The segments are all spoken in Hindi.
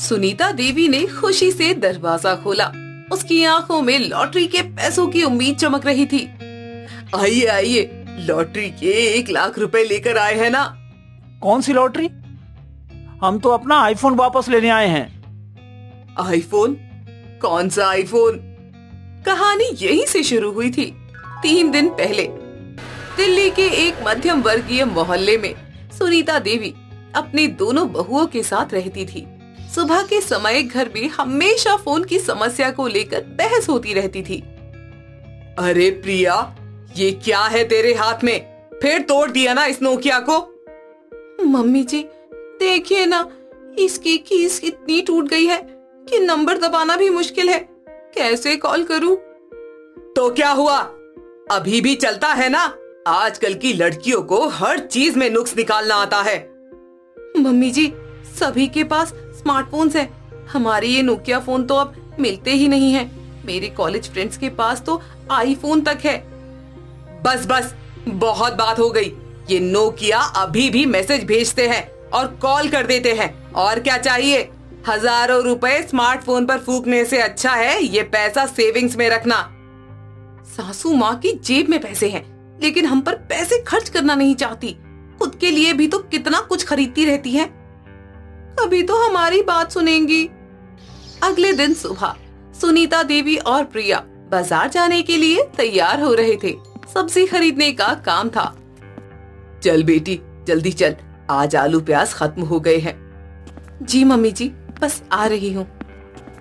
सुनीता देवी ने खुशी से दरवाजा खोला। उसकी आंखों में लॉटरी के पैसों की उम्मीद चमक रही थी। आइए आइए, लॉटरी के 1 लाख रुपए लेकर आए हैं ना। कौन सी लॉटरी? हम तो अपना आईफोन वापस लेने आए हैं। आईफोन? कौन सा आईफोन? कहानी यहीं से शुरू हुई थी। 3 दिन पहले दिल्ली के एक मध्यम वर्गीय मोहल्ले में सुनीता देवी अपनी दोनों बहुओं के साथ रहती थी। सुबह के समय घर में हमेशा फोन की समस्या को लेकर बहस होती रहती थी। अरे प्रिया, ये क्या है तेरे हाथ में? फिर तोड़ दिया ना इस नोकिया को? मम्मी जी, देखिए ना, इसकी कीज इतनी टूट गई है कि नंबर दबाना भी मुश्किल है। कैसे कॉल करूं? तो क्या हुआ, अभी भी चलता है ना? आजकल की लड़कियों को हर चीज में नुक्स निकालना आता है। मम्मी जी, सभी के पास स्मार्टफोन्स है। हमारे ये नोकिया फोन तो अब मिलते ही नहीं है। मेरे कॉलेज फ्रेंड्स के पास तो आईफोन तक है। बस बस, बहुत बात हो गई। ये नोकिया अभी भी मैसेज भेजते हैं और कॉल कर देते हैं। और क्या चाहिए? हजारों रुपए स्मार्टफोन पर फूकने से अच्छा है ये पैसा सेविंग्स में रखना। सासू माँ की जेब में पैसे हैं, लेकिन हम पर पैसे खर्च करना नहीं चाहती। खुद के लिए भी तो कितना कुछ खरीदती रहती है। कभी तो हमारी बात सुनेंगी। अगले दिन सुबह सुनीता देवी और प्रिया बाजार जाने के लिए तैयार हो रहे थे। सब्जी खरीदने का काम था। चल बेटी, जल्दी चल, आज आलू प्याज खत्म हो गए हैं। जी मम्मी जी, बस आ रही हूँ।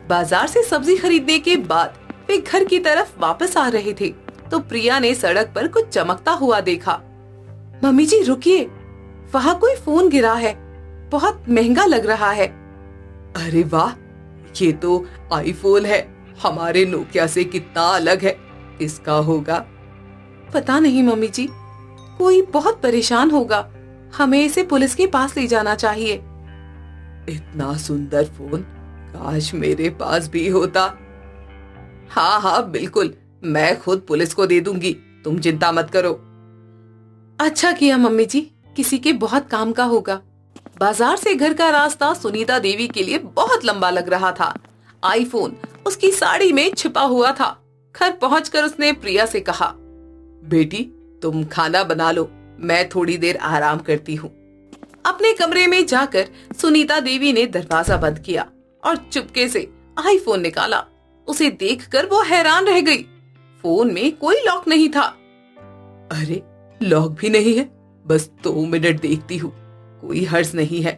बाजार से सब्जी खरीदने के बाद वे घर की तरफ वापस आ रहे थे तो प्रिया ने सड़क पर कुछ चमकता हुआ देखा। मम्मी जी रुकिए, वहाँ कोई फोन गिरा है, बहुत महंगा लग रहा है। अरे वाह, ये तो आईफोन है। हमारे नोकिया से कितना अलग है। इसका होगा? पता नहीं मम्मी जी, कोई बहुत परेशान होगा। हमें इसे पुलिस के पास ले जाना चाहिए। इतना सुंदर फोन काश मेरे पास भी होता। हाँ हाँ बिल्कुल, मैं खुद पुलिस को दे दूंगी, तुम चिंता मत करो। अच्छा किया मम्मी जी, किसी के बहुत काम का होगा। बाजार से घर का रास्ता सुनीता देवी के लिए बहुत लंबा लग रहा था। आईफोन उसकी साड़ी में छिपा हुआ था। घर पहुंचकर उसने प्रिया से कहा, बेटी तुम खाना बना लो, मैं थोड़ी देर आराम करती हूँ। अपने कमरे में जाकर सुनीता देवी ने दरवाजा बंद किया और चुपके से आईफोन निकाला। उसे देखकर वो हैरान रह गई। फोन में कोई लॉक नहीं था। अरे लॉक भी नहीं है, बस 2 मिनट देखती हूँ, कोई हर्ज नहीं है।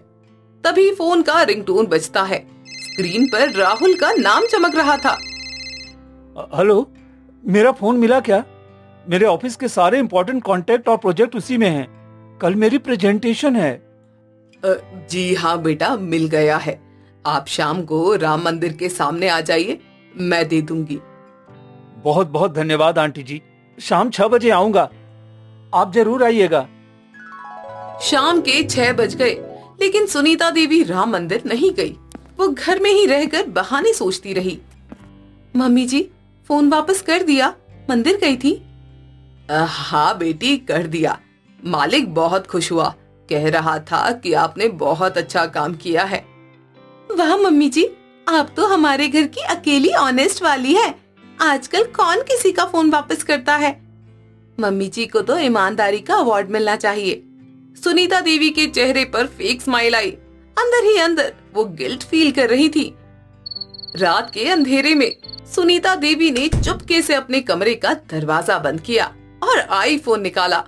तभी फोन का रिंगटोन बजता है। स्क्रीन पर राहुल का नाम चमक रहा था। हेलो, मेरा फोन मिला क्या? मेरे ऑफिस के सारे इंपॉर्टेंट कॉन्टेक्ट और प्रोजेक्ट उसी में हैं। कल मेरी प्रेजेंटेशन है। जी हाँ बेटा, मिल गया है। आप शाम को राम मंदिर के सामने आ जाइए, मैं दे दूंगी। बहुत बहुत धन्यवाद आंटी जी, शाम 6 बजे आऊंगा, आप जरूर आइएगा। शाम के 6 बज गए, लेकिन सुनीता देवी राम मंदिर नहीं गई। वो घर में ही रहकर बहाने सोचती रही। मम्मी जी, फोन वापस कर दिया? मंदिर गई थी? हाँ बेटी, कर दिया। मालिक बहुत खुश हुआ, कह रहा था कि आपने बहुत अच्छा काम किया है। वाह मम्मी जी, आप तो हमारे घर की अकेली ऑनेस्ट वाली है। आजकल कौन किसी का फोन वापस करता है? मम्मी जी को तो ईमानदारी का अवार्ड मिलना चाहिए। सुनीता देवी के चेहरे पर फेक स्माइल आई। अंदर ही अंदर वो गिल्ट फील कर रही थी। रात के अंधेरे में सुनीता देवी ने चुपके से अपने कमरे का दरवाजा बंद किया और आईफोन निकाला।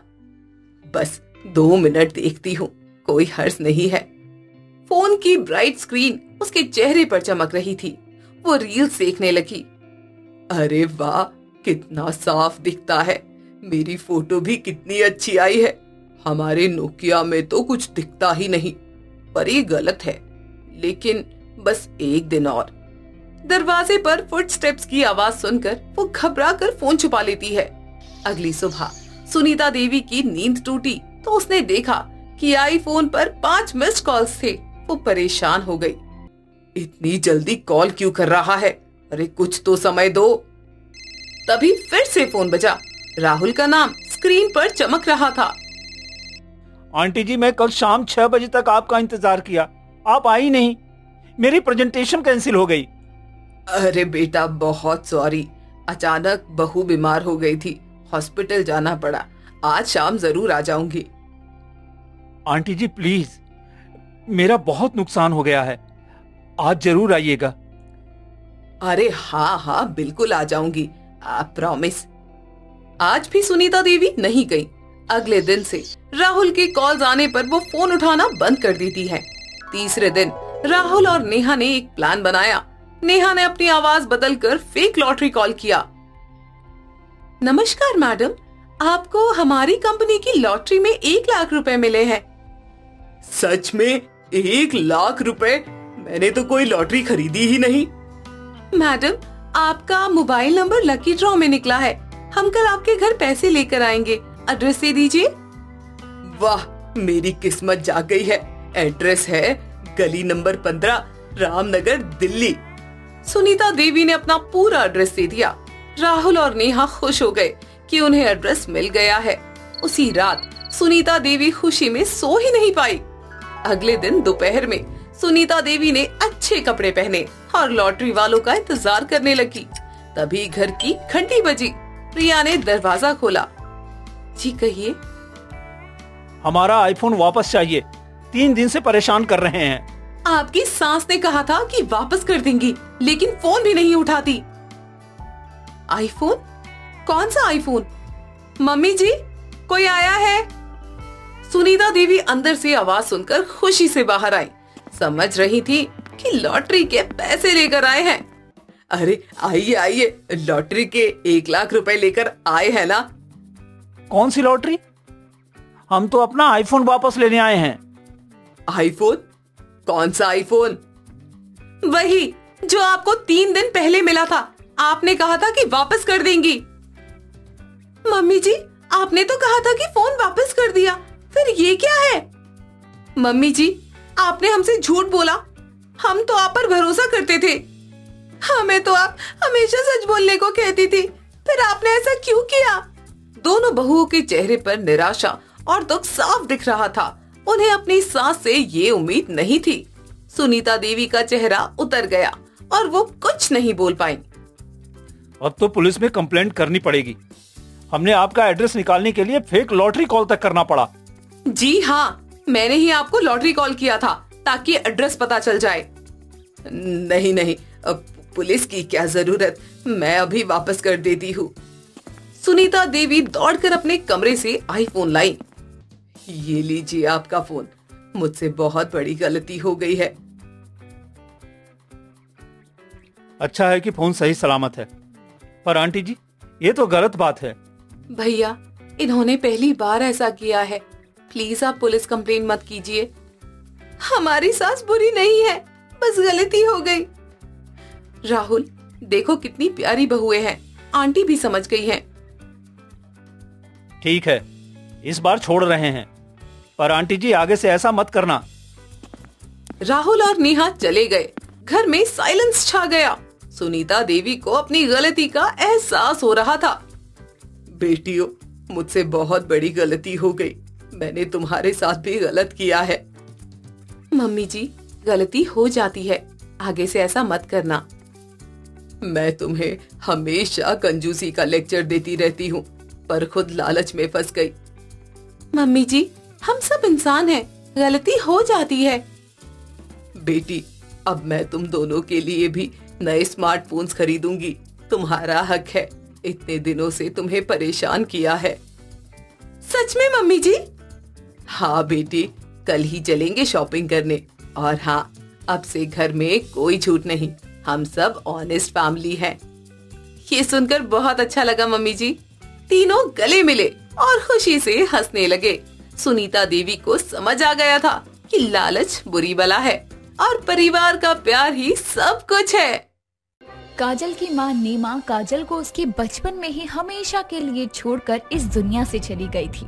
बस 2 मिनट देखती हूँ, कोई हर्ज नहीं है। फोन की ब्राइट स्क्रीन उसके चेहरे पर चमक रही थी। वो रील्स देखने लगी। अरे वाह, कितना साफ दिखता है। मेरी फोटो भी कितनी अच्छी आई है। हमारे नोकिया में तो कुछ दिखता ही नहीं, पर ये गलत है। लेकिन बस 1 दिन और। दरवाजे पर फुटस्टेप्स की आवाज सुनकर वो घबरा कर फोन छुपा लेती है। अगली सुबह सुनीता देवी की नींद टूटी तो उसने देखा कि आईफोन पर 5 मिस्ड कॉल्स थे। वो परेशान हो गई। इतनी जल्दी कॉल क्यों कर रहा है? अरे कुछ तो समय दो। तभी फिर से फोन बजा। राहुल का नाम स्क्रीन पर चमक रहा था। आंटी जी, मैं कल शाम 6 बजे तक आपका इंतजार किया, आप आई नहीं। मेरी प्रेजेंटेशन कैंसिल हो गई। अरे बेटा बहुत सॉरी, अचानक बहू बीमार हो गई थी, हॉस्पिटल जाना पड़ा। आज शाम जरूर आ जाऊंगी। आंटी जी प्लीज, मेरा बहुत नुकसान हो गया है, आज जरूर आइएगा। अरे हाँ हाँ बिल्कुल आ जाऊंगी, आप प्रॉमिस। आज भी सुनीता देवी नहीं गई। अगले दिन से राहुल के कॉल्स आने पर वो फोन उठाना बंद कर देती है। तीसरे दिन राहुल और नेहा ने एक प्लान बनाया। नेहा ने अपनी आवाज बदलकर फेक लॉटरी कॉल किया। नमस्कार मैडम, आपको हमारी कंपनी की लॉटरी में 1 लाख रुपए मिले हैं। सच में 1 लाख रुपए? मैंने तो कोई लॉटरी खरीदी ही नहीं। मैडम, आपका मोबाइल नंबर लकी ड्रॉ में निकला है। हम कल आपके घर पैसे लेकर आएंगे, एड्रेस दे दीजिए। वाह, मेरी किस्मत जाग गई है। एड्रेस है गली नंबर 15, रामनगर, दिल्ली। सुनीता देवी ने अपना पूरा एड्रेस दे दिया। राहुल और नेहा खुश हो गए कि उन्हें एड्रेस मिल गया है। उसी रात सुनीता देवी खुशी में सो ही नहीं पाई। अगले दिन दोपहर में सुनीता देवी ने अच्छे कपड़े पहने और लॉटरी वालों का इंतजार करने लगी। तभी घर की घंटी बजी। प्रिया ने दरवाजा खोला। जी कहिए। हमारा आईफोन वापस चाहिए, 3 दिन से परेशान कर रहे हैं। आपकी सास ने कहा था कि वापस कर देंगी, लेकिन फोन भी नहीं उठाती। आईफोन? कौन सा आईफोन? मम्मी जी, कोई आया है? सुनीता देवी अंदर से आवाज सुनकर खुशी से बाहर आई। समझ रही थी कि लॉटरी के पैसे लेकर आए हैं। अरे आइए आइए, लॉटरी के 1 लाख रुपए लेकर आए हैं ना। कौन सी लॉटरी? हम तो अपना आईफोन वापस लेने आए हैं। आईफोन? कौन सा आईफोन? वही जो आपको 3 दिन पहले मिला था। आपने कहा था कि वापस कर देंगी। मम्मी जी, आपने तो कहा था कि फोन वापस कर दिया, फिर ये क्या है? मम्मी जी, आपने हमसे झूठ बोला। हम तो आप पर भरोसा करते थे। हमें तो आप हमेशा सच बोलने को कहती थी, फिर आपने ऐसा क्यों किया? दोनों बहुओं के चेहरे पर निराशा और दुख साफ दिख रहा था। उन्हें अपनी सास से ये उम्मीद नहीं थी। सुनीता देवी का चेहरा उतर गया और वो कुछ नहीं बोल पाई। अब तो पुलिस में कंप्लेंट करनी पड़ेगी। हमने आपका एड्रेस निकालने के लिए फेक लॉटरी कॉल तक करना पड़ा। जी हाँ, मैंने ही आपको लॉटरी कॉल किया था ताकि एड्रेस पता चल जाए। नहीं नहीं, पुलिस की क्या जरूरत, मैं अभी वापस कर देती हूँ। सुनीता देवी दौड़कर अपने कमरे से आईफोन लाई। ये लीजिए आपका फोन, मुझसे बहुत बड़ी गलती हो गई है। अच्छा है कि फोन सही सलामत है, पर आंटी जी ये तो गलत बात है। भैया, इन्होंने पहली बार ऐसा किया है, प्लीज आप पुलिस कंप्लेन मत कीजिए। हमारी सास बुरी नहीं है, बस गलती हो गई। राहुल, देखो कितनी प्यारी बहुएं हैं, आंटी भी समझ गई हैं। ठीक है, इस बार छोड़ रहे हैं, पर आंटी जी आगे से ऐसा मत करना। राहुल और नेहा चले गए। घर में साइलेंस छा गया। सुनीता देवी को अपनी गलती का एहसास हो रहा था। बेटियों, मुझसे बहुत बड़ी गलती हो गई। मैंने तुम्हारे साथ भी गलत किया है। मम्मी जी, गलती हो जाती है, आगे से ऐसा मत करना। मैं तुम्हें हमेशा कंजूसी का लेक्चर देती रहती हूँ, पर खुद लालच में फंस गई। मम्मी जी, हम सब इंसान हैं, गलती हो जाती है। बेटी, अब मैं तुम दोनों के लिए भी नए स्मार्टफोन्स खरीदूंगी। तुम्हारा हक है, इतने दिनों से तुम्हें परेशान किया है। सच में मम्मी जी? हाँ बेटी, कल ही चलेंगे शॉपिंग करने। और हाँ, अब से घर में कोई झूठ नहीं, हम सब ऑनेस्ट फैमिली हैं। ये सुनकर बहुत अच्छा लगा मम्मी जी। तीनों गले मिले और खुशी से हंसने लगे। सुनीता देवी को समझ आ गया था कि लालच बुरी बला है और परिवार का प्यार ही सब कुछ है। काजल की मां नीमा काजल को उसके बचपन में ही हमेशा के लिए छोड़कर इस दुनिया से चली गई थी,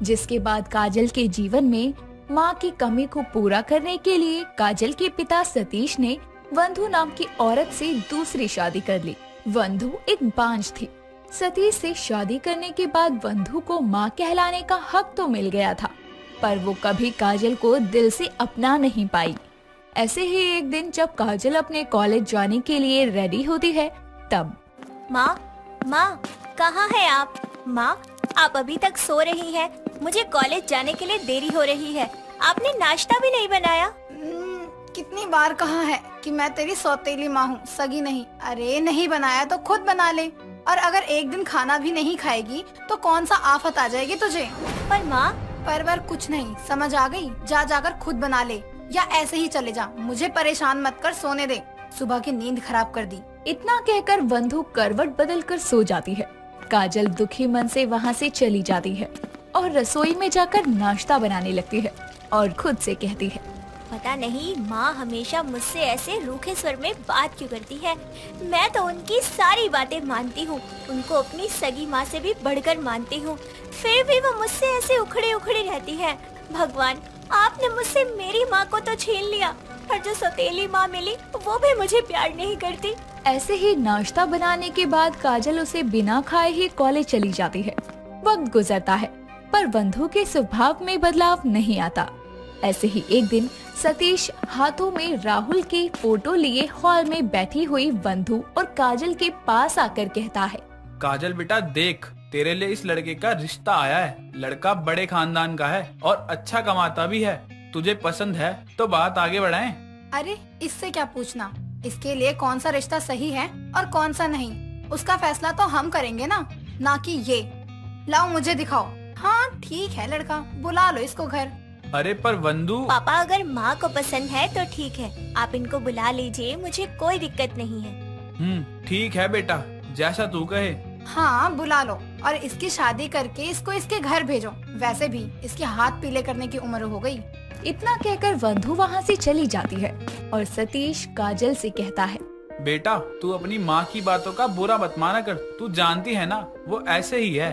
जिसके बाद काजल के जीवन में मां की कमी को पूरा करने के लिए काजल के पिता सतीश ने वंधु नाम की औरत से दूसरी शादी कर ली। वंधु एक बांझ थी। सतीश से शादी करने के बाद वंधु को मां कहलाने का हक तो मिल गया था, पर वो कभी काजल को दिल से अपना नहीं पाई। ऐसे ही एक दिन जब काजल अपने कॉलेज जाने के लिए रेडी होती है तब माँ, कहाँ है आप? माँ, आप अभी तक सो रही हैं। मुझे कॉलेज जाने के लिए देरी हो रही है। आपने नाश्ता भी नहीं बनाया। कितनी बार कहा है कि मैं तेरी सौतेली माँ हूँ, सगी नहीं। अरे नहीं बनाया तो खुद बना ले, और अगर एक दिन खाना भी नहीं खाएगी तो कौन सा आफत आ जाएगी तुझे। पर माँ, परवर कुछ नहीं, समझ आ गई? जा जाकर खुद बना ले या ऐसे ही चले जा। मुझे परेशान मत कर, सोने दे। सुबह की नींद खराब कर दी। इतना कहकर बंधु करवट बदलकर सो जाती है। काजल दुखी मन से वहाँ से चली जाती है और रसोई में जाकर नाश्ता बनाने लगती है और खुद से कहती है, पता नहीं माँ हमेशा मुझसे ऐसे रूखे स्वर में बात क्यों करती है। मैं तो उनकी सारी बातें मानती हूँ, उनको अपनी सगी माँ से भी बढ़कर मानती हूँ, फिर भी वो मुझसे ऐसे उखड़ी उखड़ी रहती है। भगवान, आपने मुझसे मेरी माँ को तो छीन लिया, और जो सौतेली माँ मिली वो भी मुझे प्यार नहीं करती। ऐसे ही नाश्ता बनाने के बाद काजल उसे बिना खाए ही कॉलेज चली जाती है। वक्त गुजरता है पर बंधु के स्वभाव में बदलाव नहीं आता। ऐसे ही एक दिन सतीश हाथों में राहुल की फोटो लिए हॉल में बैठी हुई बंधु और काजल के पास आकर कहता है, काजल बेटा देख, तेरे लिए इस लड़के का रिश्ता आया है। लड़का बड़े खानदान का है और अच्छा कमाता भी है। तुझे पसंद है तो बात आगे बढ़ाएं। अरे इससे क्या पूछना, इसके लिए कौन सा रिश्ता सही है और कौन सा नहीं, उसका फैसला तो हम करेंगे ना कि ये। लाओ मुझे दिखाओ। हाँ ठीक है लड़का, बुला लो इसको घर। अरे पर बंधु। पापा, अगर माँ को पसंद है तो ठीक है, आप इनको बुला लीजिए, मुझे कोई दिक्कत नहीं है। ठीक है बेटा, जैसा तू कहे। हाँ बुला लो, और इसकी शादी करके इसको इसके घर भेजो। वैसे भी इसके हाथ पीले करने की उम्र हो गई। इतना कहकर बंधु वहाँ से चली जाती है और सतीश काजल से कहता है, बेटा तू अपनी माँ की बातों का बुरा मत माना कर, तू जानती है ना वो ऐसे ही है।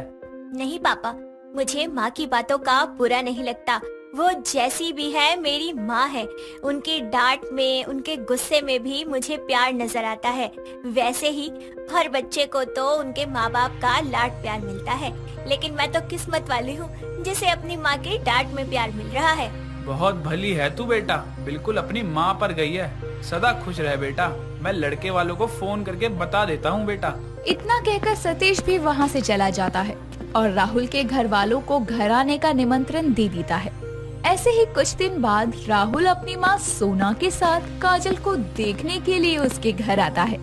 नहीं पापा, मुझे माँ की बातों का बुरा नहीं लगता। वो जैसी भी है मेरी माँ है। उनकी डांट में, उनके गुस्से में भी मुझे प्यार नजर आता है। वैसे ही हर बच्चे को तो उनके माँ बाप का लाड प्यार मिलता है, लेकिन मैं तो किस्मत वाली हूँ जिसे अपनी माँ की डांट में प्यार मिल रहा है। बहुत भली है तू बेटा, बिल्कुल अपनी माँ पर गई है। सदा खुश रहे बेटा, मैं लड़के वालों को फोन करके बता देता हूँ बेटा। इतना कहकर सतीश भी वहाँ से चला जाता है और राहुल के घर वालों को घर आने का निमंत्रण दे देता है। ऐसे ही कुछ दिन बाद राहुल अपनी माँ सोना के साथ काजल को देखने के लिए उसके घर आता है।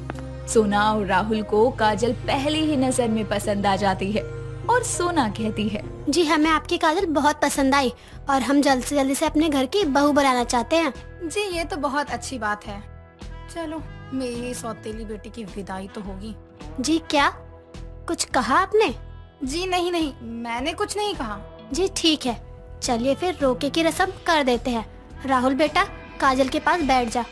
सोना और राहुल को काजल पहली ही नजर में पसंद आ जाती है और सोना कहती है, जी हमें आपकी काजल बहुत पसंद आई और हम जल्द से जल्दी से अपने घर की बहू बनाना चाहते हैं। जी ये तो बहुत अच्छी बात है। चलो मेरी सौतेली बेटी की विदाई तो होगी। जी क्या कुछ कहा आपने? जी नहीं, मैंने कुछ नहीं कहा। जी ठीक है, चलिए फिर रोके की रस्म कर देते हैं। राहुल बेटा काजल के पास बैठ जा।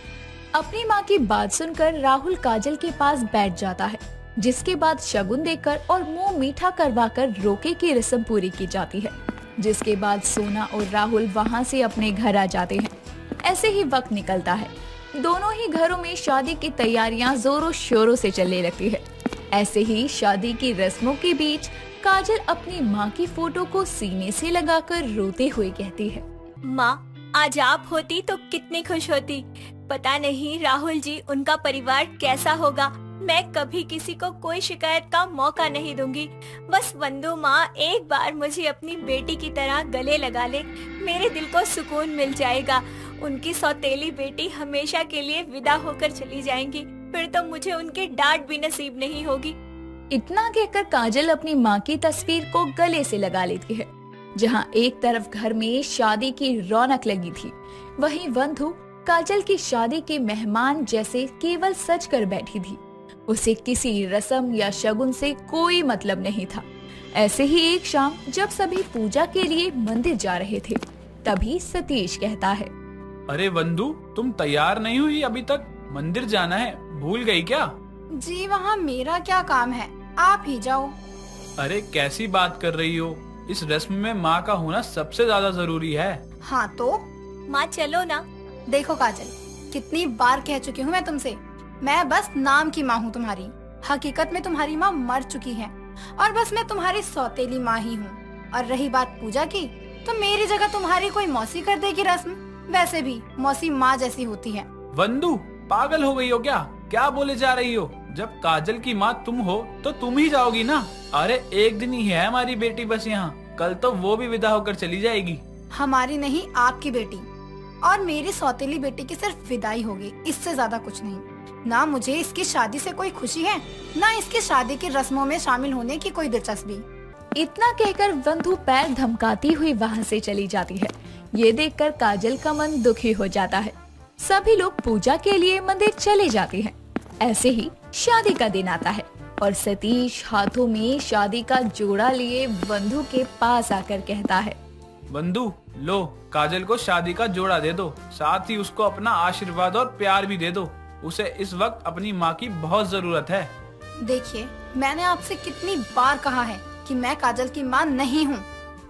अपनी माँ की बात सुनकर राहुल काजल के पास बैठ जाता है, जिसके बाद शगुन देकर और मुंह मीठा करवाकर रोके की रस्म पूरी की जाती है। जिसके बाद सोना और राहुल वहाँ से अपने घर आ जाते हैं। ऐसे ही वक्त निकलता है। दोनों ही घरों में शादी की तैयारियां जोरों शोरों से चलने लगती है। ऐसे ही शादी की रस्मों के बीच काजल अपनी माँ की फोटो को सीने से लगाकर रोते हुए कहती है, माँ आज आप होती तो कितनी खुश होती। पता नहीं राहुल जी उनका परिवार कैसा होगा। मैं कभी किसी को कोई शिकायत का मौका नहीं दूंगी। बस बंधु माँ एक बार मुझे अपनी बेटी की तरह गले लगा ले, मेरे दिल को सुकून मिल जाएगा। उनकी सौतेली बेटी हमेशा के लिए विदा होकर चली जाएंगी, फिर तो मुझे उनकी डांट भी नसीब नहीं होगी। इतना कहकर काजल अपनी माँ की तस्वीर को गले से लगा लेती है। जहाँ एक तरफ घर में शादी की रौनक लगी थी, वहीं बंधु काजल की शादी के मेहमान जैसे केवल सज कर बैठी थी। उसे किसी रस्म या शगुन से कोई मतलब नहीं था। ऐसे ही एक शाम जब सभी पूजा के लिए मंदिर जा रहे थे, तभी सतीश कहता है, अरे बंधु तुम तैयार नहीं हुई अभी तक? मंदिर जाना है, भूल गई क्या? जी वहाँ मेरा क्या काम है, आप ही जाओ। अरे कैसी बात कर रही हो, इस रस्म में माँ का होना सबसे ज्यादा जरूरी है। हाँ तो माँ चलो ना। देखो काजल, कितनी बार कह चुकी हूँ मैं तुमसे, मैं बस नाम की माँ हूँ तुम्हारी। हकीकत में तुम्हारी माँ मर चुकी है और बस मैं तुम्हारी सौतेली माँ ही हूँ। और रही बात पूजा की, तो मेरी जगह तुम्हारी कोई मौसी कर देगी रस्म। वैसे भी मौसी माँ जैसी होती है। वंदू, पागल हो गई हो क्या? क्या बोले जा रही हो? जब काजल की माँ तुम हो तो तुम ही जाओगी ना। अरे एक दिन ही है हमारी बेटी बस यहाँ, कल तो वो भी विदा होकर चली जाएगी। हमारी नहीं, आपकी बेटी। और मेरी सौतेली बेटी की सिर्फ विदाई होगी, इससे ज्यादा कुछ नहीं। ना मुझे इसकी शादी से कोई खुशी है, ना इसकी शादी की रस्मों में शामिल होने की कोई दिलचस्पी। इतना कहकर वंदु पैर धमकाती हुई वहाँ से चली जाती है। ये देखकर काजल का मन दुखी हो जाता है। सभी लोग पूजा के लिए मंदिर चले जाते हैं। ऐसे ही शादी का दिन आता है और सतीश हाथों में शादी का जोड़ा लिए वंदु के पास आकर कहता है, वंदू, लो काजल को शादी का जोड़ा दे दो, साथ ही उसको अपना आशीर्वाद और प्यार भी दे दो। उसे इस वक्त अपनी माँ की बहुत जरूरत है। देखिए, मैंने आपसे कितनी बार कहा है कि मैं काजल की माँ नहीं हूँ,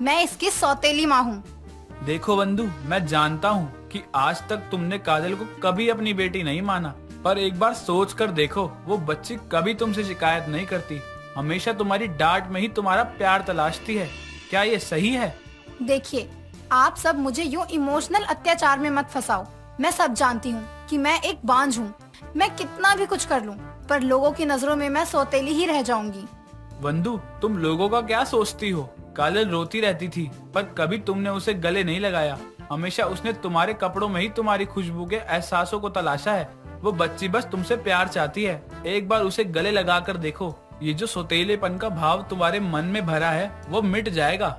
मैं इसकी सौतेली माँ हूँ। देखो वंदू, मैं जानता हूँ कि आज तक तुमने काजल को कभी अपनी बेटी नहीं माना, पर एक बार सोच कर देखो, वो बच्ची कभी तुमसे शिकायत नहीं करती, हमेशा तुम्हारी डांट में ही तुम्हारा प्यार तलाशती है। क्या ये सही है? देखिए, आप सब मुझे यूँ इमोशनल अत्याचार में मत फंसाओ। मैं सब जानती हूँ कि मैं एक बांझ हूँ। मैं कितना भी कुछ कर लूँ, पर लोगों की नजरों में मैं सौतेली ही रह जाऊंगी। वंदू, तुम लोगों का क्या सोचती हो? काजल रोती रहती थी, पर कभी तुमने उसे गले नहीं लगाया। हमेशा उसने तुम्हारे कपड़ों में ही तुम्हारी खुशबू के एहसासों को तलाशा है। वो बच्ची बस तुमसे प्यार चाहती है। एक बार उसे गले लगा कर देखो, ये जो सौतेलेपन का भाव तुम्हारे मन में भरा है वो मिट जाएगा।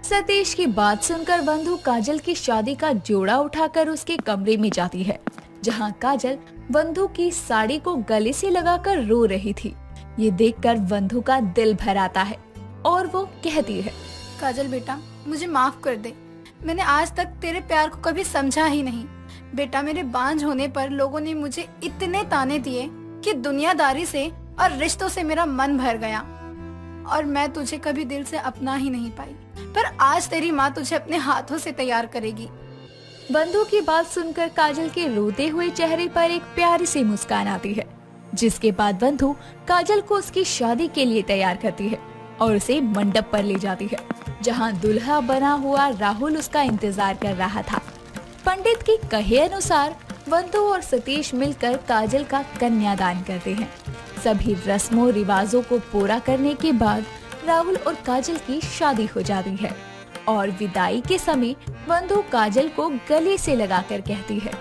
सतीश की बात सुनकर वंदु काजल की शादी का जोड़ा उठाकर उसके कमरे में जाती है, जहां काजल वंदु की साड़ी को गले से लगाकर रो रही थी। ये देखकर वंदु का दिल भर आता है और वो कहती है, काजल बेटा, मुझे माफ कर दे। मैंने आज तक तेरे प्यार को कभी समझा ही नहीं। बेटा, मेरे बांझ होने पर लोगों ने मुझे इतने ताने दिए कि दुनियादारी से और रिश्तों से मेरा मन भर गया और मैं तुझे कभी दिल से अपना ही नहीं पाई। पर आज तेरी माँ तुझे अपने हाथों से तैयार करेगी। वंदु की बात सुनकर काजल के रोते हुए चेहरे पर एक प्यारी सी मुस्कान आती है, जिसके बाद वंदु काजल को उसकी शादी के लिए तैयार करती है और उसे मंडप पर ले जाती है, जहां दुल्हा बना हुआ राहुल उसका इंतजार कर रहा था। पंडित की कहे अनुसार वंदु और सतीश मिलकर काजल का कन्यादान करते हैं। सभी रस्मों रिवाजों को पूरा करने के बाद राहुल और काजल की शादी हो जाती है और विदाई के समय वंदु काजल को गले से लगाकर कहती है,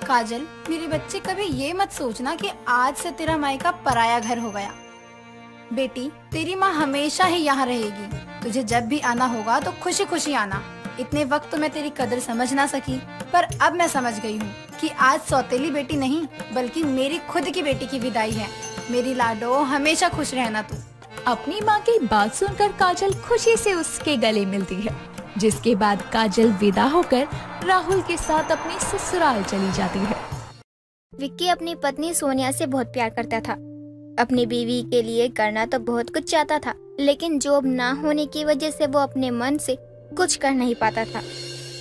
काजल, मेरी बच्ची, कभी ये मत सोचना कि आज से तेरा मायका पराया घर हो गया। बेटी, तेरी माँ हमेशा ही यहाँ रहेगी। तुझे जब भी आना होगा तो खुशी खुशी आना। इतने वक्त तो मैं तेरी कदर समझ ना सकी, पर अब मैं समझ गई हूँ कि आज सौतेली बेटी नहीं बल्कि मेरी खुद की बेटी की विदाई है। मेरी लाडो, हमेशा खुश रहना तू। अपनी माँ की बात सुनकर काजल खुशी से उसके गले मिलती है, जिसके बाद काजल विदा होकर राहुल के साथ अपने ससुराल चली जाती है। विक्की अपनी पत्नी सोनिया से बहुत प्यार करता था। अपनी बीवी के लिए करना तो बहुत कुछ चाहता था, लेकिन जॉब ना होने की वजह से वो अपने मन से कुछ कर नहीं पाता था।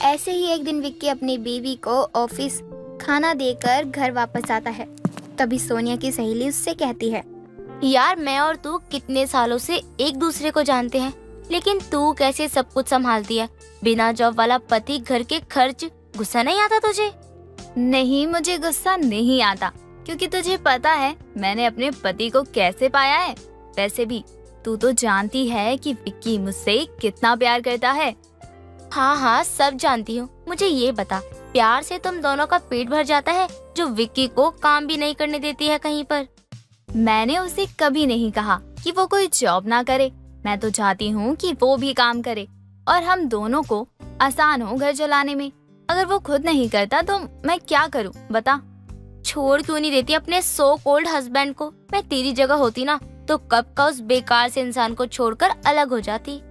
ऐसे ही एक दिन विक्की अपनी बीवी को ऑफिस खाना देकर घर वापस आता है। तभी सोनिया की सहेली उससे कहती है, यार, मैं और तू कितने सालों से एक दूसरे को जानते हैं, लेकिन तू कैसे सब कुछ संभालती है? बिना जॉब वाला पति, घर के खर्च, गुस्सा नहीं आता तुझे? नहीं, मुझे गुस्सा नहीं आता, क्योंकि तुझे पता है मैंने अपने पति को कैसे पाया है। वैसे भी तू तो जानती है कि विक्की मुझसे कितना प्यार करता है। हाँ, सब जानती हूँ। मुझे ये बता, प्यार से तुम दोनों का पेट भर जाता है जो विक्की को काम भी नहीं करने देती है कहीं पर? मैंने उसे कभी नहीं कहा कि वो कोई जॉब ना करे। मैं तो चाहती हूँ कि वो भी काम करे और हम दोनों को आसान हो घर चलाने में। अगर वो खुद नहीं करता तो मैं क्या करूँ, बता। छोड़ क्यों नहीं देती अपने सो कॉल्ड हस्बैंड को? मैं तेरी जगह होती ना तो कब का उस बेकार से इंसान को छोड़कर अलग हो जाती।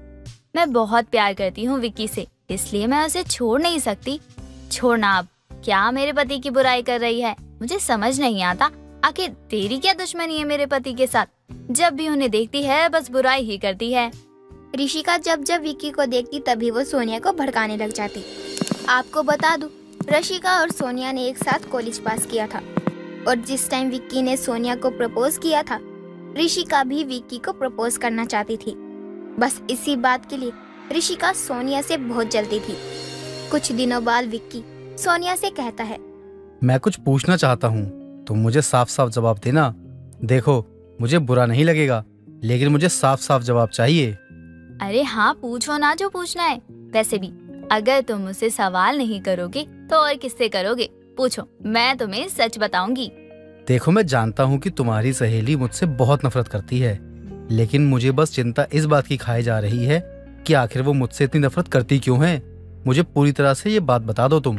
मैं बहुत प्यार करती हूँ विक्की से, इसलिए मैं उसे छोड़ नहीं सकती। छोड़ना अब क्या मेरे पति की बुराई कर रही है, मुझे समझ नहीं आता। आखिर तेरी क्या दुश्मनी है मेरे पति के साथ? जब भी उन्हें देखती है बस बुराई ही करती है। ऋषिका जब जब विक्की को देखती तभी वो सोनिया को भड़काने लग जाती। आपको बता दूं, ऋषिका और सोनिया ने एक साथ कॉलेज पास किया था और जिस टाइम विक्की ने सोनिया को प्रपोज किया था, ऋषिका भी विक्की को प्रपोज करना चाहती थी। बस इसी बात के लिए ऋषिका सोनिया से बहुत जलती थी। कुछ दिनों बाद विक्की सोनिया से कहता है। मैं कुछ पूछना चाहता हूँ, तुम मुझे साफ साफ जवाब देना। देखो, मुझे बुरा नहीं लगेगा, लेकिन मुझे साफ साफ जवाब चाहिए। अरे हाँ, पूछो ना जो पूछना है। वैसे भी अगर तुम मुझसे सवाल नहीं करोगे तो और किससे करोगे? पूछो, मैं तुम्हें सच बताऊंगी। देखो, मैं जानता हूँ कि तुम्हारी सहेली मुझसे बहुत नफरत करती है, लेकिन मुझे बस चिंता इस बात की खाई जा रही है कि आखिर वो मुझसे इतनी नफरत करती क्यों है। मुझे पूरी तरह से ये बात बता दो तुम।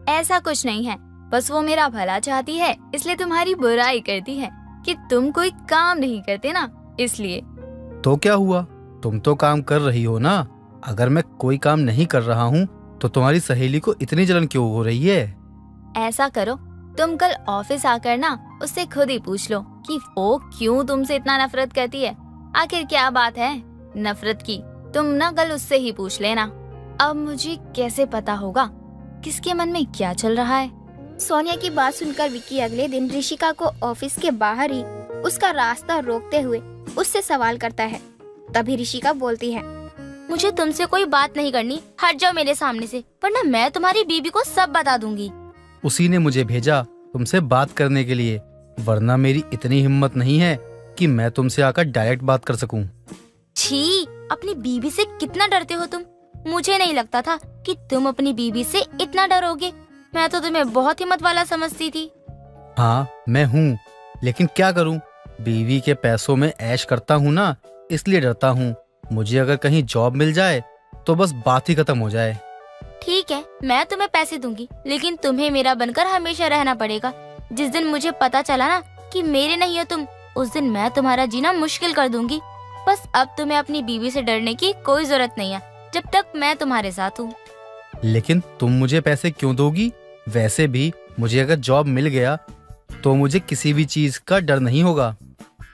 ऐसा कुछ नहीं है, बस वो मेरा भला चाहती है, इसलिए तुम्हारी बुराई करती है कि तुम कोई काम नहीं करते ना, इसलिए। तो क्या हुआ, तुम तो काम कर रही हो ना। अगर मैं कोई काम नहीं कर रहा हूँ तो तुम्हारी सहेली को इतनी जलन क्यों हो रही है? ऐसा करो, तुम कल ऑफिस आकर ना उससे खुद ही पूछ लो कि वो क्यों तुमसे इतना नफरत करती है। आखिर क्या बात है नफरत की, तुम ना कल उससे ही पूछ लेना। अब मुझे कैसे पता होगा किसके मन में क्या चल रहा है? सोनिया की बात सुनकर विक्की अगले दिन ऋषिका को ऑफिस के बाहर ही उसका रास्ता रोकते हुए उससे सवाल करता है। तभी ऋषिका बोलती है, मुझे तुमसे कोई बात नहीं करनी, हट जाओ मेरे सामने से, वरना मैं तुम्हारी बीबी को सब बता दूंगी। उसी ने मुझे भेजा तुमसे बात करने के लिए, वरना मेरी इतनी हिम्मत नहीं है कि मैं तुमसे आकर डायरेक्ट बात कर सकूं। छी, अपनी बीबी से कितना डरते हो तुम। मुझे नहीं लगता था कि तुम अपनी बीबी से इतना डरोगे। मैं तो तुम्हें बहुत हिम्मत वाला समझती थी। हाँ, मैं हूँ, लेकिन क्या करूँ, बीवी के पैसों में ऐश करता हूँ ना, इसलिए डरता हूँ। मुझे अगर कहीं जॉब मिल जाए तो बस बात ही खत्म हो जाए। ठीक है, मैं तुम्हें पैसे दूंगी, लेकिन तुम्हें मेरा बनकर हमेशा रहना पड़ेगा। जिस दिन मुझे पता चला ना कि मेरे नहीं हो तुम, उस दिन मैं तुम्हारा जीना मुश्किल कर दूंगी। बस अब तुम्हें अपनी बीवी से डरने की कोई जरूरत नहीं है, जब तक मैं तुम्हारे साथ हूँ। लेकिन तुम मुझे पैसे क्यों दोगी? वैसे भी मुझे अगर जॉब मिल गया तो मुझे किसी भी चीज का डर नहीं होगा।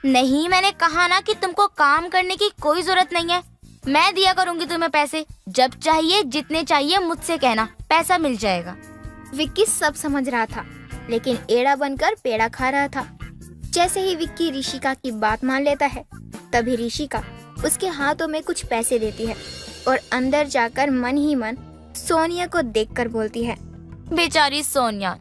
नहीं, मैंने कहा ना कि तुमको काम करने की कोई जरूरत नहीं है। मैं दिया करूंगी तुम्हें पैसे, जब चाहिए जितने चाहिए मुझसे कहना, पैसा मिल जाएगा। विक्की सब समझ रहा था, लेकिन एड़ा बनकर पेड़ा खा रहा था। जैसे ही विक्की ऋषिका की बात मान लेता है, तभी ऋषिका उसके हाथों में कुछ पैसे देती है और अंदर जाकर मन ही मन सोनिया को देखकर बोलती है, बेचारी सोनिया,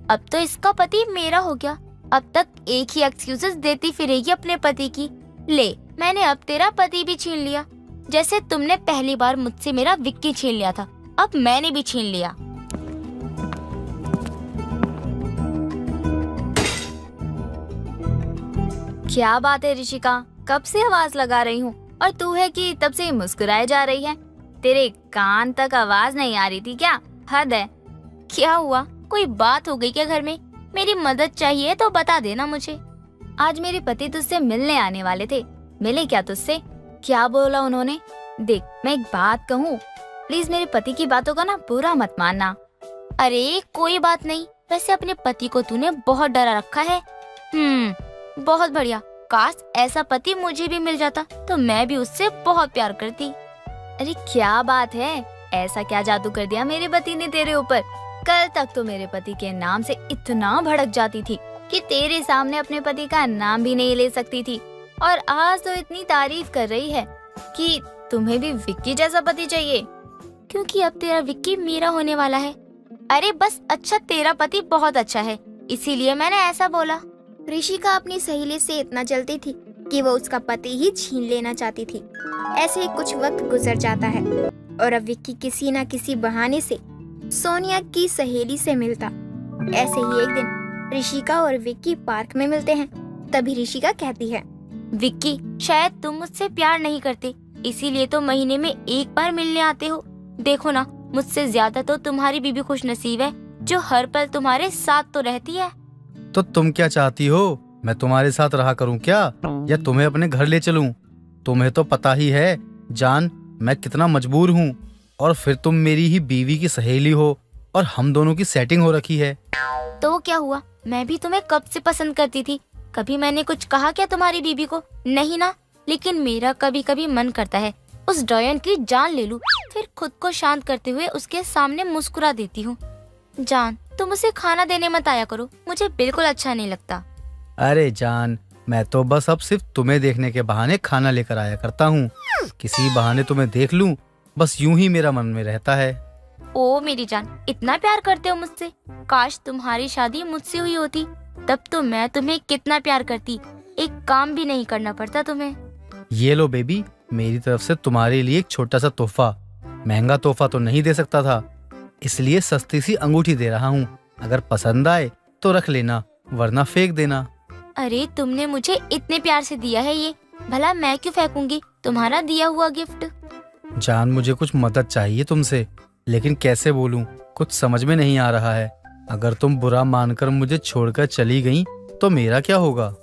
अब तो इसका पति मेरा हो गया। अब तक एक ही एक्सक्यूजेस देती फिरेगी अपने पति की। ले, मैंने अब तेरा पति भी छीन लिया, जैसे तुमने पहली बार मुझसे मेरा विक्की छीन लिया था, अब मैंने भी छीन लिया। क्या बात है ऋषिका, कब से आवाज लगा रही हूँ और तू है कि तब से मुस्कुराए जा रही है। तेरे कान तक आवाज नहीं आ रही थी क्या? हद है। क्या हुआ, कोई बात हो गई क्या घर में? मेरी मदद चाहिए तो बता देना मुझे। आज मेरे पति तुझसे मिलने आने वाले थे। मिले क्या तुझसे? क्या बोला उन्होंने? देख, मैं एक बात कहूँ, प्लीज मेरे पति की बातों का ना बुरा मत मानना। अरे कोई बात नहीं, वैसे अपने पति को तूने बहुत डरा रखा है। बहुत बढ़िया, काश ऐसा पति मुझे भी मिल जाता तो मैं भी उससे बहुत प्यार करती। अरे क्या बात है, ऐसा क्या जादू कर दिया मेरे पति ने तेरे ऊपर? कल तक तो मेरे पति के नाम से इतना भड़क जाती थी कि तेरे सामने अपने पति का नाम भी नहीं ले सकती थी, और आज तो इतनी तारीफ कर रही है कि तुम्हें भी विक्की जैसा पति चाहिए, क्योंकि अब तेरा विक्की मेरा होने वाला है। अरे बस अच्छा, तेरा पति बहुत अच्छा है, इसीलिए मैंने ऐसा बोला। ऋषिका अपनी सहेली से इतना जलती थी कि वो उसका पति ही छीन लेना चाहती थी। ऐसे ही कुछ वक्त गुजर जाता है और अब विक्की किसी न किसी बहाने से सोनिया की सहेली से मिलता। ऐसे ही एक दिन ऋषिका और विक्की पार्क में मिलते हैं। तभी ऋषिका कहती है, विक्की, शायद तुम मुझसे प्यार नहीं करते, इसीलिए तो महीने में एक बार मिलने आते हो। देखो ना, मुझसे ज्यादा तो तुम्हारी बीबी खुशनसीब है जो हर पल तुम्हारे साथ तो रहती है। तो तुम क्या चाहती हो, मैं तुम्हारे साथ रहा करूं क्या, या तुम्हें अपने घर ले चलूं? तुम्हें तो पता ही है जान, मैं कितना मजबूर हूँ, और फिर तुम मेरी ही बीवी की सहेली हो और हम दोनों की सेटिंग हो रखी है। तो क्या हुआ, मैं भी तुम्हें कब से पसंद करती थी। कभी मैंने कुछ कहा क्या तुम्हारी बीबी को? नहीं ना। लेकिन मेरा कभी कभी मन करता है उस डॉयन की जान ले लूं, फिर खुद को शांत करते हुए उसके सामने मुस्कुरा देती हूँ। जान, तुम उसे खाना देने मत आया करो, मुझे बिल्कुल अच्छा नहीं लगता। अरे जान, मैं तो बस अब सिर्फ तुम्हें देखने के बहाने खाना लेकर आया करता हूँ। किसी बहाने तुम्हें देख लूं, बस यूं ही मेरा मन में रहता है। ओ मेरी जान, इतना प्यार करते हो मुझसे? काश तुम्हारी शादी मुझसे हुई होती, तब तो मैं तुम्हें कितना प्यार करती, एक काम भी नहीं करना पड़ता तुम्हें। ये लो बेबी, मेरी तरफ से तुम्हारे लिए एक छोटा सा तोहफा। महंगा तोहफा तो नहीं दे सकता था, इसलिए सस्ती सी अंगूठी दे रहा हूँ। अगर पसंद आए तो रख लेना, वरना फेंक देना। अरे तुमने मुझे इतने प्यार से दिया है ये, भला मैं क्यों फेंकूंगी तुम्हारा दिया हुआ गिफ्ट। जान, मुझे कुछ मदद चाहिए तुमसे, लेकिन कैसे बोलूं, कुछ समझ में नहीं आ रहा है। अगर तुम बुरा मानकर मुझे छोड़कर चली गई तो मेरा क्या होगा?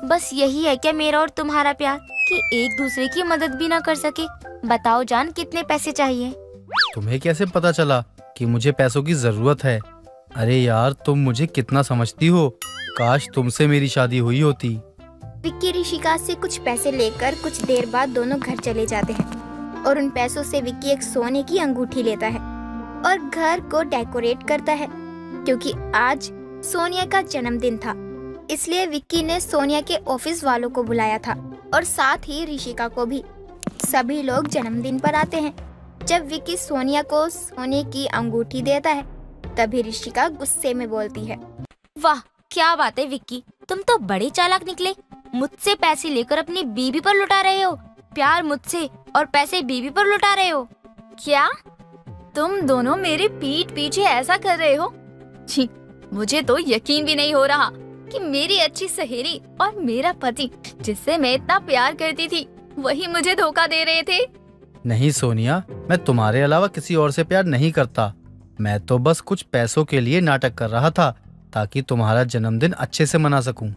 बस यही है क्या मेरा और तुम्हारा प्यार, कि एक दूसरे की मदद भी ना कर सके? बताओ जान, कितने पैसे चाहिए? तुम्हें कैसे पता चला कि मुझे पैसों की जरूरत है? अरे यार, तुम मुझे कितना समझती हो। काश तुमसे मेरी शादी हुई होती। विक्की ऋषिका से कुछ पैसे लेकर कुछ देर बाद दोनों घर चले जाते हैं और उन पैसों से विक्की एक सोने की अंगूठी लेता है और घर को डेकोरेट करता है। क्योंकि आज सोनिया का जन्मदिन था, इसलिए विक्की ने सोनिया के ऑफिस वालों को बुलाया था और साथ ही ऋषिका को भी। सभी लोग जन्मदिन पर आते हैं। जब विक्की सोनिया को सोने की अंगूठी देता है, तभी ऋषिका गुस्से में बोलती है, वाह क्या बात है विक्की, तुम तो बड़े चालाक निकले। मुझसे पैसे लेकर अपनी बीवी पर लुटा रहे हो, प्यार मुझसे और पैसे बीवी पर लुटा रहे हो। क्या तुम दोनों मेरे पीठ पीछे ऐसा कर रहे हो? छी, मुझे तो यकीन भी नहीं हो रहा कि मेरी अच्छी सहेली और मेरा पति, जिससे मैं इतना प्यार करती थी, वही मुझे धोखा दे रहे थे। नहीं सोनिया, मैं तुम्हारे अलावा किसी और से प्यार नहीं करता। मैं तो बस कुछ पैसों के लिए नाटक कर रहा था, ताकि तुम्हारा जन्मदिन अच्छे से मना सकूं।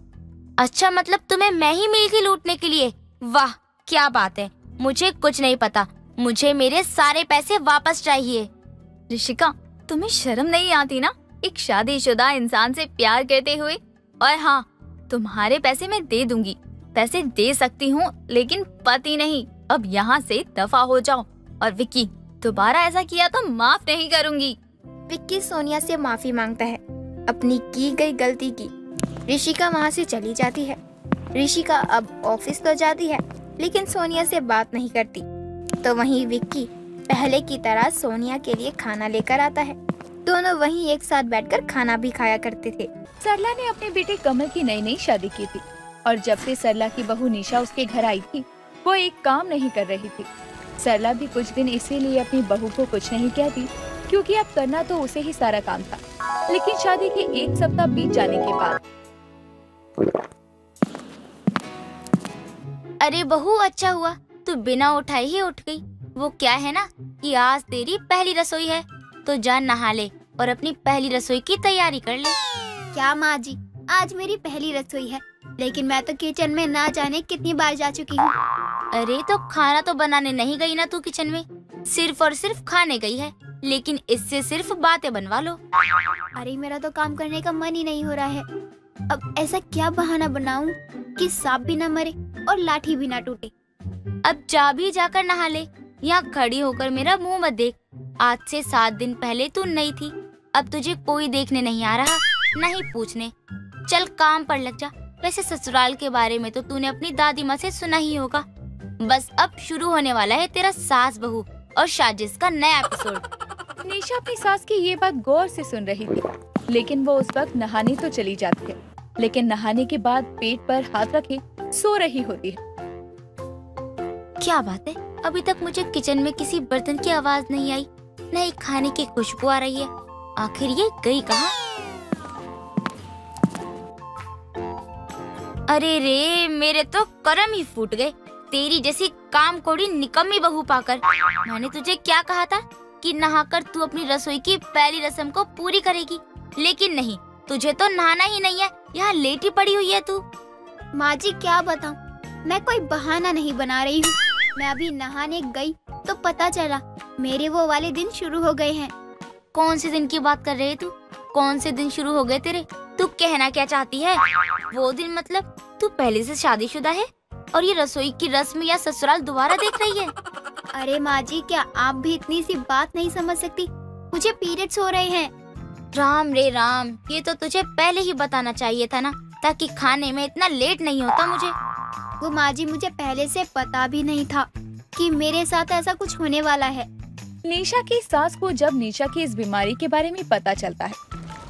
अच्छा, मतलब तुम्हें मैं ही मिली थी लूटने के लिए? वाह क्या बात है, मुझे कुछ नहीं पता। मुझे मेरे सारे पैसे वापस चाहिए। ऋषिका, तुम्हें शर्म नहीं आती ना, एक शादीशुदा इंसान से प्यार करते हुए? और हाँ, तुम्हारे पैसे मैं दे दूंगी, पैसे दे सकती हूँ, लेकिन पति नहीं। अब यहाँ से दफा हो जाओ। और विक्की, दोबारा ऐसा किया तो माफ नहीं करूँगी। विक्की सोनिया से माफी मांगता है अपनी की गई गलती की। ऋषिका वहाँ से चली जाती है। ऋषिका अब ऑफिस तो जाती है, लेकिन सोनिया से बात नहीं करती। तो वहीं विक्की पहले की तरह सोनिया के लिए खाना लेकर आता है। दोनों वहीं एक साथ बैठकर खाना भी खाया करते थे। सरला ने अपने बेटे कमल की नई शादी की थी और जब से सरला की बहू निशा उसके घर आई थी, वो एक काम नहीं कर रही थी। सरला भी कुछ दिन इसीलिए अपनी बहू को कुछ नहीं कहती, क्योंकि अब करना तो उसे ही सारा काम था। लेकिन शादी के एक सप्ताह बीत जाने के बाद, अरे बहू, अच्छा हुआ तू बिना उठाए ही उठ गई। वो क्या है ना कि आज तेरी पहली रसोई है, तो जा नहा ले और अपनी पहली रसोई की तैयारी कर ले। क्या माँ जी, आज मेरी पहली रसोई है, लेकिन मैं तो किचन में ना जाने कितनी बार जा चुकी हूँ। अरे तो खाना तो बनाने नहीं गई ना तू किचन में, सिर्फ और सिर्फ खाने गई है। लेकिन इससे सिर्फ बातें बनवा लो। अरे मेरा तो काम करने का मन ही नहीं हो रहा है। अब ऐसा क्या बहाना बनाऊं कि सांप भी न मरे और लाठी भी ना टूटे। अब जा भी जाकर नहा ले, यहाँ खड़ी होकर मेरा मुंह मत देख। आज से 7 दिन पहले तू नहीं थी, अब तुझे कोई देखने नहीं आ रहा, नहीं पूछने। चल काम पर लग जा। वैसे ससुराल के बारे में तो तूने अपनी दादी माँ से सुना ही होगा। बस अब शुरू होने वाला है तेरा सास बहू और साजिश का नया एपिसोड। निशा अपनी सास की ये बात गौर से सुन रही थी, लेकिन वो उस वक्त नहाने तो चली जाती है, लेकिन नहाने के बाद पेट पर हाथ रखे सो रही होती है। क्या बात है, अभी तक मुझे किचन में किसी बर्तन की आवाज नहीं आई, न ही खाने की खुशबू आ रही है। आखिर ये गई कहाँ? अरे रे, मेरे तो करम ही फूट गए तेरी जैसी काम कोड़ी निकम्मी बहू पाकर। मैंने तुझे क्या कहा था कि नहाकर तू अपनी रसोई की पहली रस्म को पूरी करेगी, लेकिन नहीं, तुझे तो नहाना ही नहीं है, यहाँ लेटी पड़ी हुई है तू। माँ जी क्या बताऊँ, मैं कोई बहाना नहीं बना रही हूँ। मैं अभी नहाने गई तो पता चला मेरे वो वाले दिन शुरू हो गए हैं। कौन से दिन की बात कर रहे तू? कौन से दिन शुरू हो गए तेरे? तू कहना क्या चाहती है? वो दिन मतलब तू पहले से शादीशुदा है और ये रसोई की रस्म या ससुराल दोबारा देख रही है? अरे माँ जी, क्या आप भी इतनी सी बात नहीं समझ सकती? मुझे पीरियड्स हो रहे हैं। राम रे राम, ये तो तुझे पहले ही बताना चाहिए था ना, ताकि खाने में इतना लेट नहीं होता मुझे। वो माँ जी, मुझे पहले से पता भी नहीं था कि मेरे साथ ऐसा कुछ होने वाला है। निशा की सास को जब निशा की इस बीमारी के बारे में पता चलता है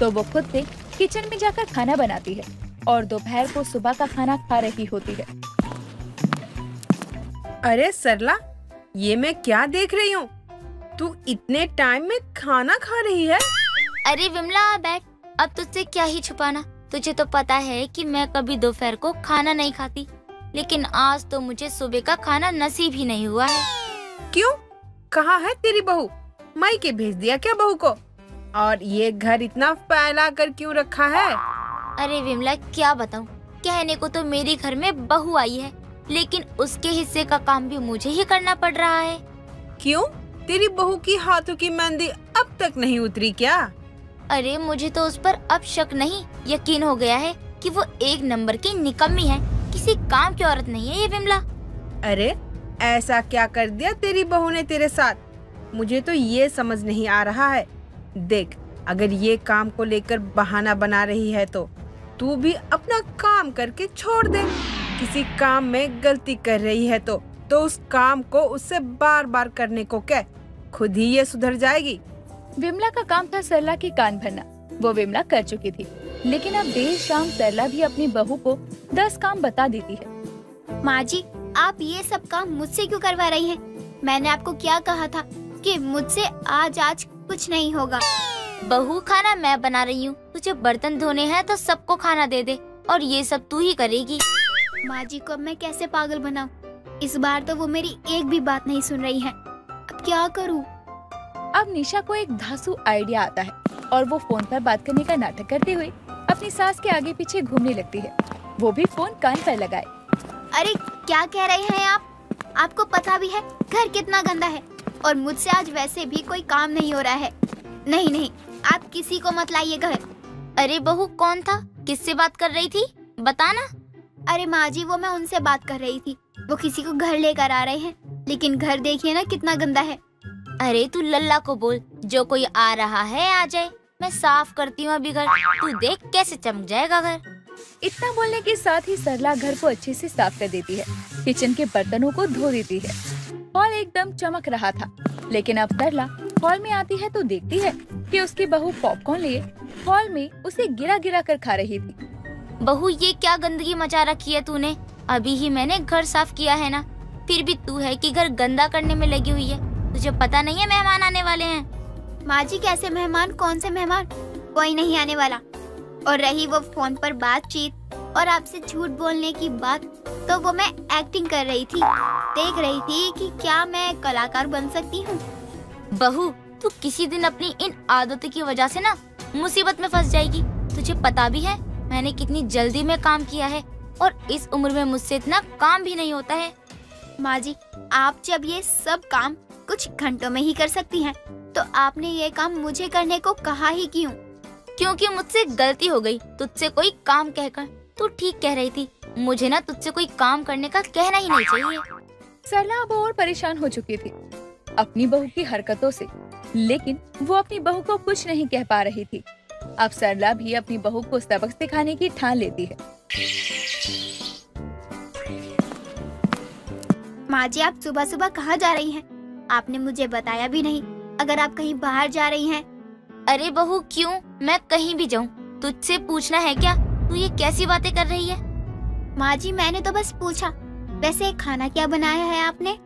तो वो खुद से किचन में जाकर खाना बनाती है और दोपहर को सुबह का खाना खा रही होती है। अरे सरला, ये मैं क्या देख रही हूँ? तू इतने टाइम में खाना खा रही है? अरे विमला बैठ, अब तुझसे क्या ही छुपाना। तुझे तो पता है कि मैं कभी दोपहर को खाना नहीं खाती, लेकिन आज तो मुझे सुबह का खाना नसीब ही नहीं हुआ है। क्यों? कहाँ है तेरी बहू? मायके भेज दिया क्या बहू को? और ये घर इतना फैला कर क्यों रखा है? अरे विमला क्या बताऊं, कहने को तो मेरे घर में बहू आई है, लेकिन उसके हिस्से का काम भी मुझे ही करना पड़ रहा है। क्यों? तेरी बहू की हाथों की मेहंदी अब तक नहीं उतरी क्या? अरे मुझे तो उस पर अब शक नहीं, यकीन हो गया है कि वो एक नंबर की निकम्मी है, किसी काम की औरत नहीं है ये विमला। अरे ऐसा क्या कर दिया तेरी बहू ने तेरे साथ? मुझे तो ये समझ नहीं आ रहा है। देख, अगर ये काम को लेकर बहाना बना रही है तो तू भी अपना काम करके छोड़ दे। किसी काम में गलती कर रही है तो उस काम को उससे बार बार करने को कह, खुद ही ये सुधर जाएगी। विमला का काम था सरला की कान भरना। वो विमला कर चुकी थी, लेकिन अब देर शाम सरला भी अपनी बहू को 10 काम बता देती है। माँ जी, आप ये सब काम मुझसे क्यों करवा रही हैं? मैंने आपको क्या कहा था कि मुझसे आज कुछ नहीं होगा। बहू खाना मैं बना रही हूँ, तुझे बर्तन धोने हैं तो सबको खाना दे दे, और ये सब तू ही करेगी। माँ जी को अब मैं कैसे पागल बनाऊं? इस बार तो वो मेरी एक भी बात नहीं सुन रही है। अब क्या करूं? अब निशा को एक धांसू आइडिया आता है और वो फोन पर बात करने का नाटक करते हुए अपनी सास के आगे पीछे घूमने लगती है, वो भी फोन कान पर लगाए। अरे क्या कह रहे हैं आप? आपको पता भी है घर कितना गंदा है, और मुझसे आज वैसे भी कोई काम नहीं हो रहा है। नहीं, आप किसी को मत लाइए घर। अरे बहू कौन था, किससे बात कर रही थी, बताना। अरे माँ जी, वो मैं उनसे बात कर रही थी। वो किसी को घर लेकर आ रहे हैं, लेकिन घर देखिए ना कितना गंदा है। अरे तू लल्ला को बोल, जो कोई आ रहा है आ जाए, मैं साफ करती हूँ अभी घर, तू देख कैसे चमक जाएगा घर। इतना बोलने के साथ ही सरला घर को अच्छे से साफ कर देती है, किचन के बर्तनों को धो देती है। हॉल एकदम चमक रहा था, लेकिन अब सरला हॉल में आती है तो देखती है कि उसकी बहू पॉपकॉर्न लिए हॉल में उसे गिरा गिरा कर खा रही थी। बहू ये क्या गंदगी मचा रखी है तूने? अभी ही मैंने घर साफ किया है ना, फिर भी तू है कि घर गंदा करने में लगी हुई है। तुझे पता नहीं है मेहमान आने वाले हैं? माँ जी कैसे मेहमान? कौन से मेहमान? कोई नहीं आने वाला। और रही वो फोन पर बातचीत और आपसे झूठ बोलने की बात, तो वो मैं एक्टिंग कर रही थी, देख रही थी कि क्या मैं कलाकार बन सकती हूँ। बहू तू किसी दिन अपनी इन आदतों की वजह से ना मुसीबत में फंस जाएगी। तुझे पता भी है मैंने कितनी जल्दी में काम किया है, और इस उम्र में मुझसे इतना काम भी नहीं होता है। माँ जी, आप जब ये सब काम कुछ घंटों में ही कर सकती हैं, तो आपने ये काम मुझे करने को कहा ही क्यों? क्योंकि मुझसे गलती हो गई तुझसे कोई काम कहकर। तू ठीक कह रही थी, मुझे ना तुझसे कोई काम करने का कहना ही नहीं चाहिए। सरला अब और परेशान हो चुकी थी अपनी बहू की हरकतों से, लेकिन वो अपनी बहू को कुछ नहीं कह पा रही थी। अब सरला भी अपनी बहू को सबक सिखाने की ठान लेती है। माँ जी, आप सुबह सुबह कहाँ जा रही हैं? आपने मुझे बताया भी नहीं। अगर आप कहीं बाहर जा रही हैं? अरे बहू क्यों, मैं कहीं भी जाऊँ तुझसे पूछना है क्या? तू ये कैसी बातें कर रही है? माँ जी, मैंने तो बस पूछा। वैसे खाना क्या बनाया है आपने?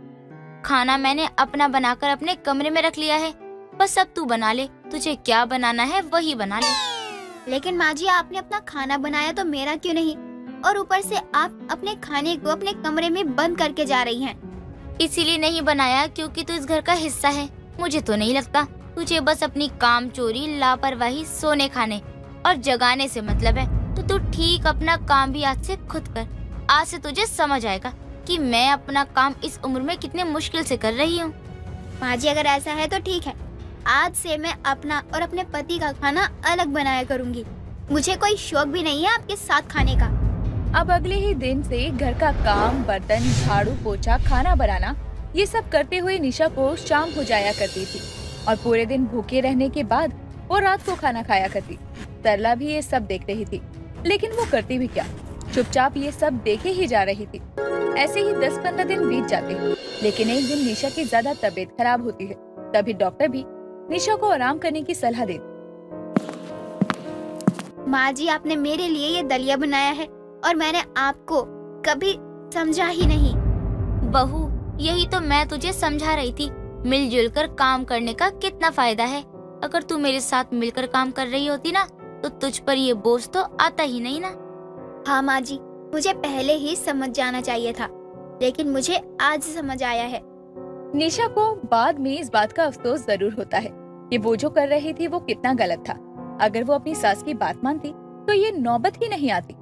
खाना मैंने अपना बनाकर अपने कमरे में रख लिया है, बस अब तू बना ले, तुझे क्या बनाना है वही बना ले। लेकिन माँ जी, आपने अपना खाना बनाया तो मेरा क्यों नहीं? और ऊपर से आप अपने खाने को अपने कमरे में बंद करके जा रही हैं। इसीलिए नहीं बनाया क्योंकि तू इस घर का हिस्सा है। मुझे तो नहीं लगता तुझे बस अपनी काम चोरी, लापरवाही, सोने खाने और जगाने से मतलब है, तो तू ठीक अपना काम भी आज से खुद कर। आज से तुझे समझ आएगा कि मैं अपना काम इस उम्र में कितने मुश्किल से कर रही हूँ। माँ जी, अगर ऐसा है तो ठीक है, आज से मैं अपना और अपने पति का खाना अलग बनाया करूँगी। मुझे कोई शौक भी नहीं है आपके साथ खाने का। अब अगले ही दिन से घर का काम, बर्तन, झाड़ू, पोछा, खाना बनाना, ये सब करते हुए निशा को शाम हो जाया करती थी, और पूरे दिन भूखे रहने के बाद वो रात को खाना खाया करती। सरला भी ये सब देख रही थी, लेकिन वो करती भी क्या, चुपचाप ये सब देखे ही जा रही थी। ऐसे ही 10-15 दिन बीत जाते, लेकिन एक दिन निशा की ज्यादा तबीयत खराब होती है। तभी डॉक्टर भी निशा को आराम करने की सलाह दे। माँ जी, आपने मेरे लिए ये दलिया बनाया है और मैंने आपको कभी समझा ही नहीं। बहू, यही तो मैं तुझे समझा रही थी, मिलजुल कर काम करने का कितना फायदा है। अगर तू मेरे साथ मिलकर काम कर रही होती ना, तो तुझ पर ये बोझ तो आता ही नहीं ना। हाँ माँ जी, मुझे पहले ही समझ जाना चाहिए था, लेकिन मुझे आज समझ आया है। निशा को बाद में इस बात का अफसोस जरूर होता है कि वो जो कर रही थी वो कितना गलत था। अगर वो अपनी सास की बात मानती तो ये नौबत ही नहीं आती।